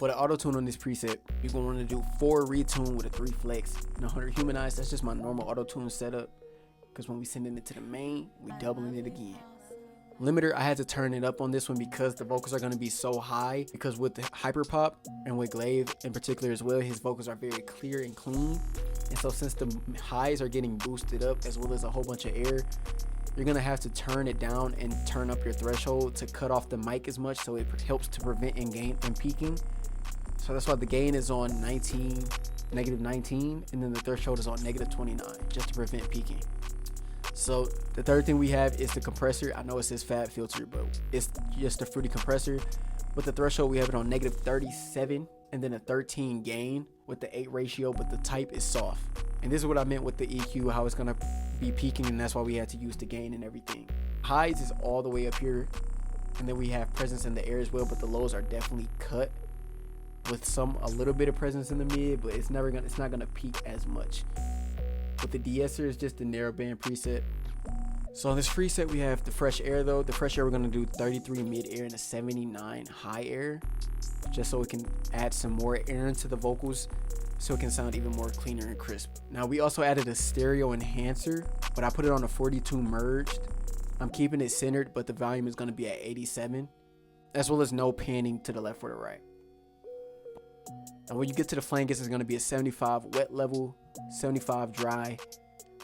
For the auto tune on this preset, you're gonna want to do 4 retune with a 3 flex and 100 humanize. That's just my normal auto tune setup, because when we sending it to the main, we doubling it again. Limiter, I had to turn it up on this one because the vocals are going to be so high, because with the Hyperpop and with Glaive in particular as well, his vocals are very clear and clean. And so since the highs are getting boosted up as well as a whole bunch of air, you're going to have to turn it down and turn up your threshold to cut off the mic as much, so it helps to prevent gain and peaking. So that's why the gain is on -19, and then the threshold is on -29, just to prevent peaking. So the third thing we have is the compressor. I know it says fab filter, but it's just a fruity compressor. With the threshold, we have it on -37 and then a 13 gain with the 8 ratio, but the type is soft. And this is what I meant with the EQ, how it's gonna be peaking, and that's why we had to use the gain and everything. Highs is all the way up here, and then we have presence in the air as well, but the lows are definitely cut with a little bit of presence in the mid, but it's not gonna peak as much. With the de-esser, is just the narrow band preset. So on this preset, we have the fresh air though. The fresh air, we're gonna do 33 mid air and a 79 high air, just so we can add some more air into the vocals, so it can sound even more cleaner and crisp. Now we also added a stereo enhancer, but I put it on a 42 merged. I'm keeping it centered, but the volume is gonna be at 87, as well as no panning to the left or the right. And when you get to the flanges, it's going to be a 75 wet level, 75 dry,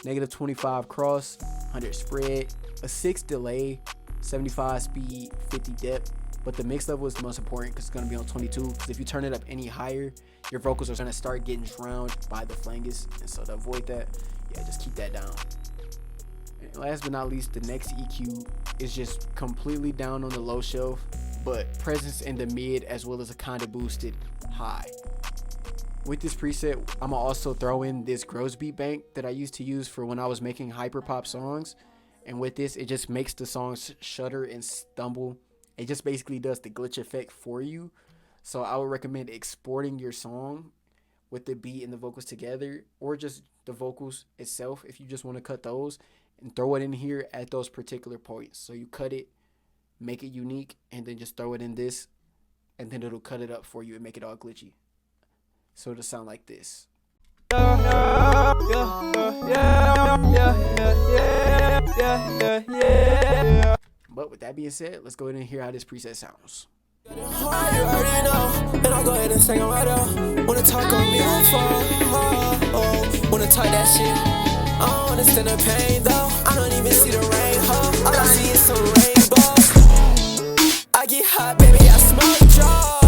-25 cross, 100 spread, a 6 delay, 75 speed, 50 depth. But the mix level is the most important because it's going to be on 22. Because if you turn it up any higher, your vocals are going to start getting drowned by the flanges. And so to avoid that, yeah, just keep that down. And last but not least, the next EQ is just completely down on the low shelf, but presence in the mid as well as a kind of boosted high. With this preset, I'm gonna also throw in this Grows beat bank that I used to use for when I was making Hyperpop songs. And with this, it just makes the songs shudder and stumble. It just basically does the glitch effect for you. So I would recommend exporting your song with the beat and the vocals together, or just the vocals itself if you just want to cut those, and throw it in here at those particular points. So you cut it, make it unique, and then just throw it in this, and then it'll cut it up for you and make it all glitchy. So it'll sound like this. But with that being said, let's go ahead and hear how this preset sounds. You already know, and I'll go ahead and sing it right out. Wanna talk on me on phone, wanna talk that shit. I don't understand the pain though, I don't even see the rain, all I see is some rainbows. I get hot, baby, I smoke Joe.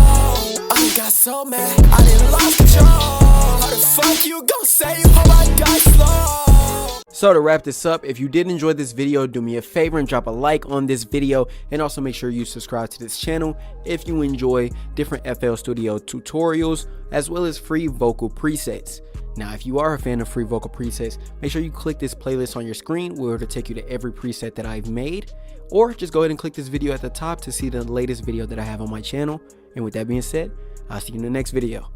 I got so mad, I didn't lose control. How the fuck you gon' say you hold my gun slow? So to wrap this up, if you did enjoy this video, do me a favor and drop a like on this video, and also make sure you subscribe to this channel if you enjoy different FL Studio tutorials as well as free vocal presets. Now, if you are a fan of free vocal presets, make sure you click this playlist on your screen where it'll take you to every preset that I've made, or just go ahead and click this video at the top to see the latest video that I have on my channel. And with that being said, I'll see you in the next video.